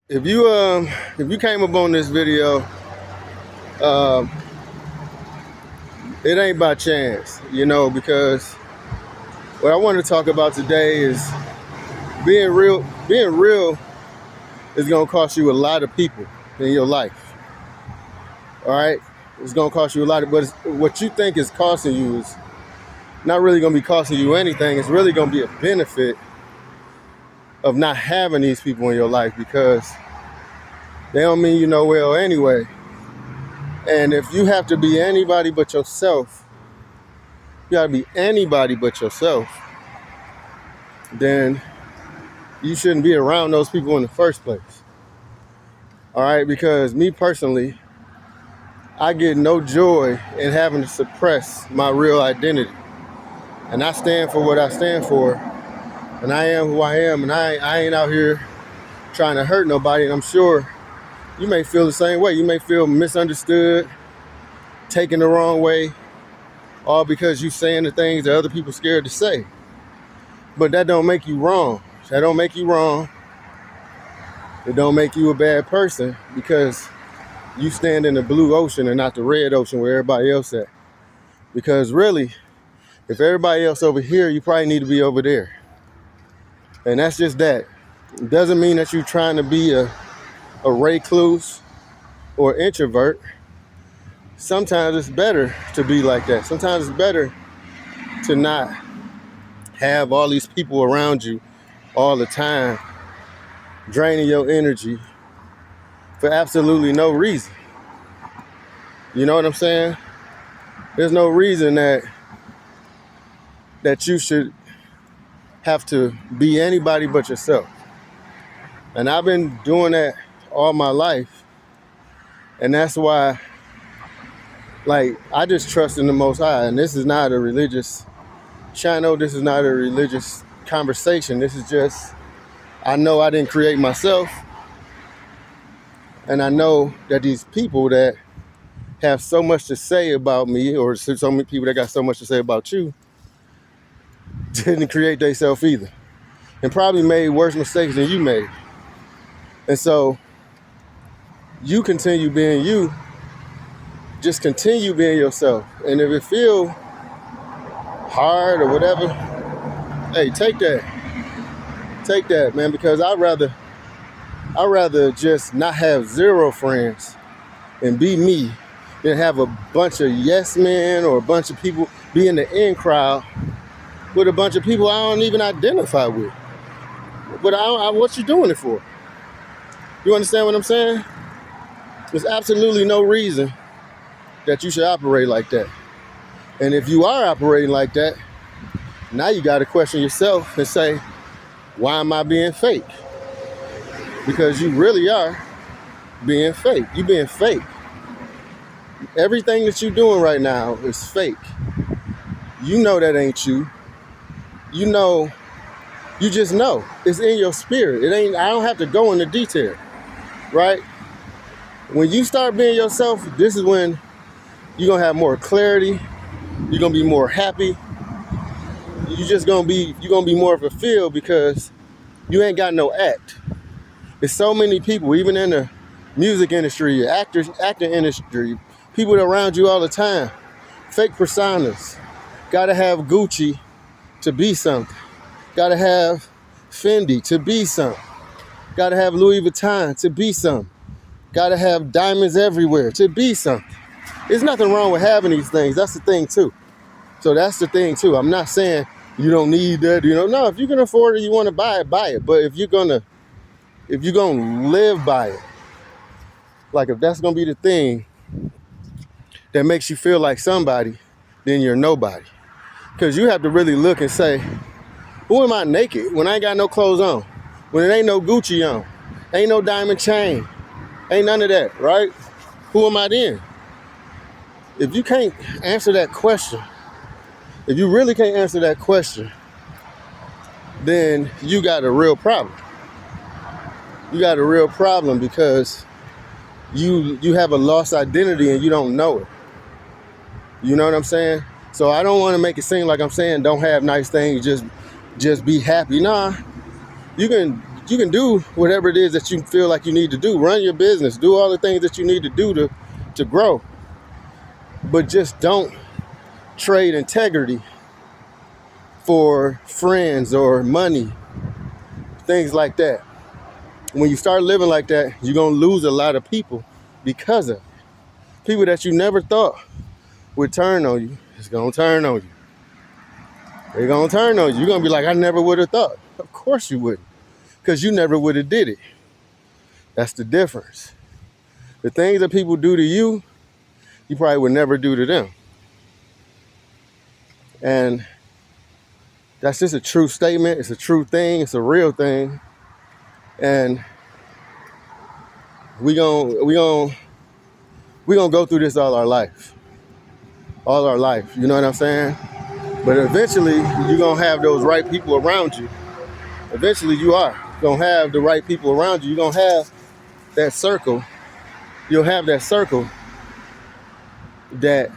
If you came up on this video, um, it ain't by chance, because what I want to talk about today is being real. Being real is gonna cost you a lot of people in your life. All right, it's gonna cost you a lot, but what you think is costing you is not really gonna be costing you anything. It's really gonna be a benefit of not having these people in your life because they don't mean you know well anyway. And if you have to be anybody but yourself, you gotta be anybody but yourself, then you shouldn't be around those people in the first place. All right, because me personally, I get no joy in having to suppress my real identity. And I stand for what I stand for, and I am who I am, and I ain't out here trying to hurt nobody. And I'm sure you may feel the same way. You may feel misunderstood, taken the wrong way, all because you saying the things that other people scared to say. But that don't make you wrong. That don't make you wrong. It don't make you a bad person because you stand in the blue ocean and not the red ocean where everybody else at. Because really, if everybody else over here, you probably need to be over there. And that's just that. It doesn't mean that you're trying to be a recluse or introvert. Sometimes it's better to be like that. Sometimes it's better to not have all these people around you all the time, draining your energy for absolutely no reason. You know what I'm saying? There's no reason that you should have to be anybody but yourself. And I've been doing that all my life. And that's why, I just trust in the Most High. And this is not a religious channel. This is not a religious conversation. This is just, I know I didn't create myself. And I know that these people that have so much to say about me, or so many people that got so much to say about you, didn't create themselves either. And probably made worse mistakes than you made. And so you continue being you. Just continue being yourself. And if it feel hard or whatever, hey, take that. Take that, man, because I'd rather just not have zero friends and be me than have a bunch of yes men or a bunch of people be in the in crowd with a bunch of people I don't even identify with. But what you doing it for? You understand what I'm saying? There's absolutely no reason that you should operate like that. And if you are operating like that, now you got to question yourself and say, why am I being fake? Because you really are being fake. You being fake. Everything that you're doing right now is fake. You know that ain't you. You know, you just know. It's in your spirit. I don't have to go into detail, right? When you start being yourself, this is when you're going to have more clarity. You're going to be more happy. You're going to be more fulfilled because you ain't got no act. There's so many people, even in the music industry, acting industry, people around you all the time, fake personas. Gotta have Gucci to be something. Gotta have Fendi to be something. Gotta have Louis Vuitton to be something. Gotta have diamonds everywhere to be something. There's nothing wrong with having these things. That's the thing too. So that's the thing too. I'm not saying you don't need that. No, if you can afford it, you want to buy it, buy it. But if you're gonna live by it, like if that's gonna be the thing that makes you feel like somebody, then you're nobody. Because you have to really look and say, who am I naked when I ain't got no clothes on? When it ain't no Gucci on, ain't no diamond chain, ain't none of that, right? Who am I then? If you can't answer that question, if you really can't answer that question, then you got a real problem. You got a real problem because you have a lost identity and you don't know it. You know what I'm saying? So I don't want to make it seem like I'm saying don't have nice things, just be happy. Nah, you can You can do whatever it is that you feel like you need to do. Run your business. Do all the things that you need to do to grow. But just don't trade integrity for friends or money, things like that. When you start living like that, you're going to lose a lot of people because of it. People that you never thought would turn on you, it's going to turn on you. They're going to turn on you. You're going to be like, I never would have thought. Of course you wouldn't, because you never would have did it. That's the difference. The things that people do to you, you probably would never do to them. And that's just a true statement. It's a true thing. It's a real thing. And we gonna go through this all our life. All our life. You know what I'm saying? But eventually, you're going to have those right people around you. Eventually, you are going to have the right people around you. You're going to have that circle. You'll have that circle that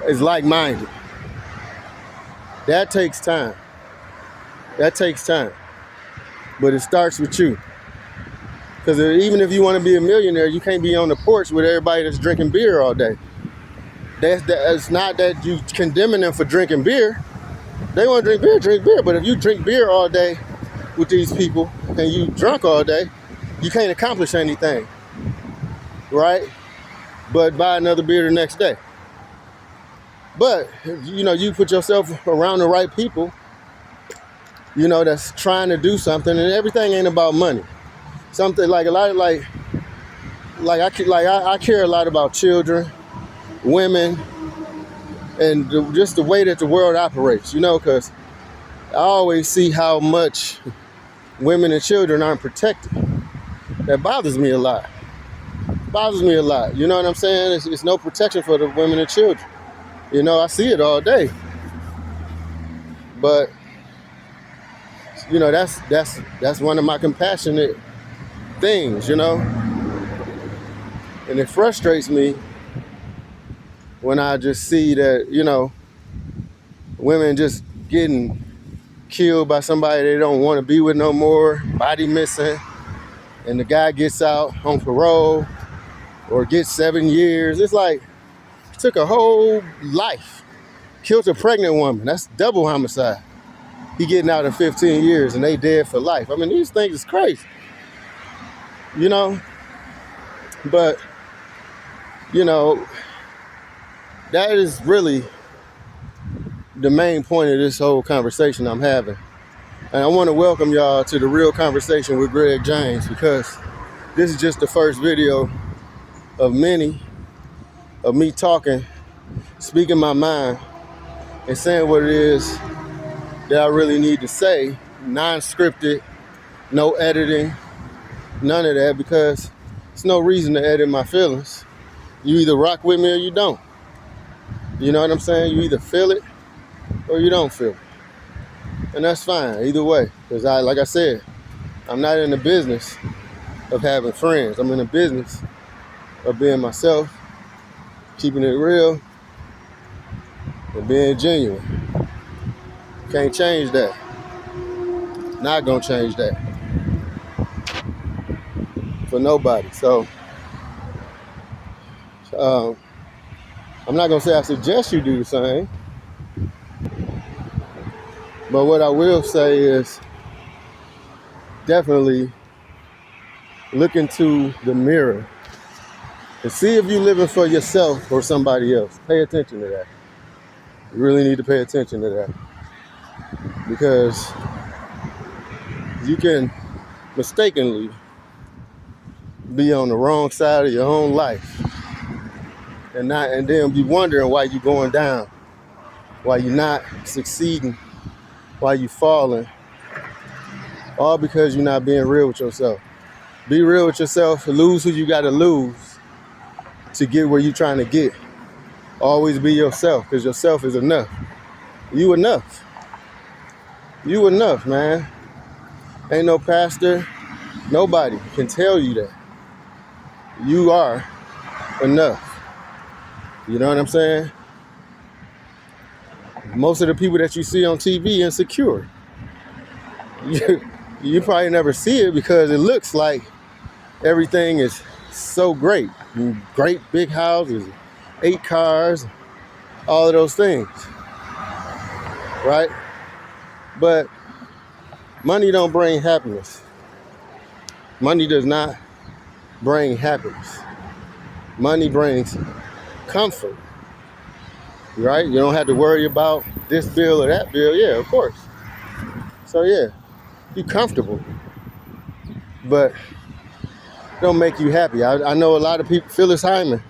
is like-minded. That takes time. That takes time. But it starts with you. Because even if you want to be a millionaire, you can't be on the porch with everybody that's drinking beer all day. It's not that you condemning them for drinking beer. They want to drink beer. But if you drink beer all day with these people and you drunk all day, you can't accomplish anything, right? But buy another beer the next day. But, you put yourself around the right people, that's trying to do something, and everything ain't about money. Something like a lot of I care a lot about children, women, and just the way that the world operates, because I always see how much women and children aren't protected. That bothers me a lot. You know what I'm saying? It's no protection for the women and children. I see it all day. But that's one of my compassionate things, and it frustrates me when I just see that, women just getting killed by somebody they don't want to be with no more, body missing, and the guy gets out on parole or gets 7 years. It's like, it took a whole life, killed a pregnant woman. That's double homicide. He getting out in 15 years and they dead for life. I mean, these things is crazy, but that is really the main point of this whole conversation I'm having. And I want to welcome y'all to the Real Conversation with Gregg James, because this is just the first video of many of me talking, speaking my mind, and saying what it is that I really need to say, non-scripted, no editing, none of that, because there's no reason to edit my feelings. You either rock with me or you don't. You know what I'm saying? You either feel it or you don't feel it. And that's fine, either way. Because like I said, I'm not in the business of having friends. I'm in the business of being myself, keeping it real, and being genuine. Can't change that. Not gonna change that. For nobody. So, I'm not gonna say I suggest you do the same. But what I will say is, definitely look into the mirror and see if you're living for yourself or somebody else. Pay attention to that. You really need to pay attention to that, because you can mistakenly be on the wrong side of your own life and then be wondering why you're going down, why you're not succeeding, why you're falling, all because you're not being real with yourself. Be real with yourself. Lose who you got to lose to get where you're trying to get. Always be yourself, because yourself is enough. You enough. You enough, man. Ain't no pastor, nobody can tell you that. You are enough. You know what I'm saying? Most of the people that you see on TV insecure. you probably never see it because it looks like everything is so great. Great big houses, 8 cars, all of those things, right? But money don't bring happiness. Money does not bring happiness. Money brings comfort, right? You don't have to worry about this bill or that bill. Yeah, of course. So yeah, be comfortable, but don't make you happy. I know a lot of people. Phyllis Hyman,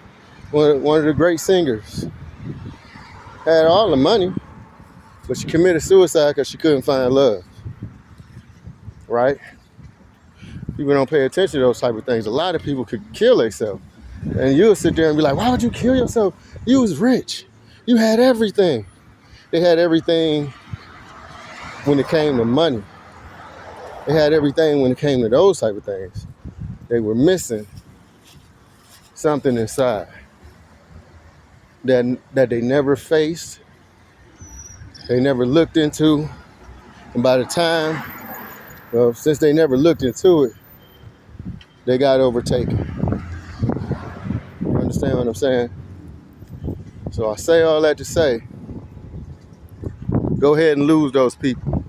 one of the great singers, had all the money, but she committed suicide because she couldn't find love, right? People don't pay attention to those type of things. A lot of people could kill themselves. And you'll sit there and be like, why would you kill yourself? You was rich. You had everything. They had everything when it came to money. They had everything when it came to those type of things. They were missing something inside that they never faced, they never looked into. And by the time, well, since they never looked into it, they got overtaken. You understand what I'm saying? So I say all that to say, go ahead and lose those people.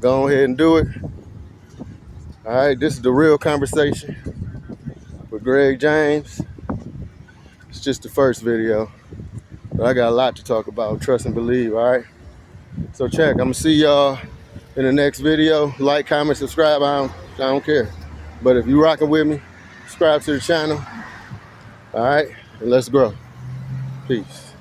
Go ahead and do it. All right, this is The Real Conversation with Gregg James. It's just the first video, but I got a lot to talk about. Trust and believe, all right? So check, I'm gonna see y'all in the next video. Like, comment, subscribe, I don't care. But if you rocking with me, subscribe to the channel, all right? And let's grow. Peace.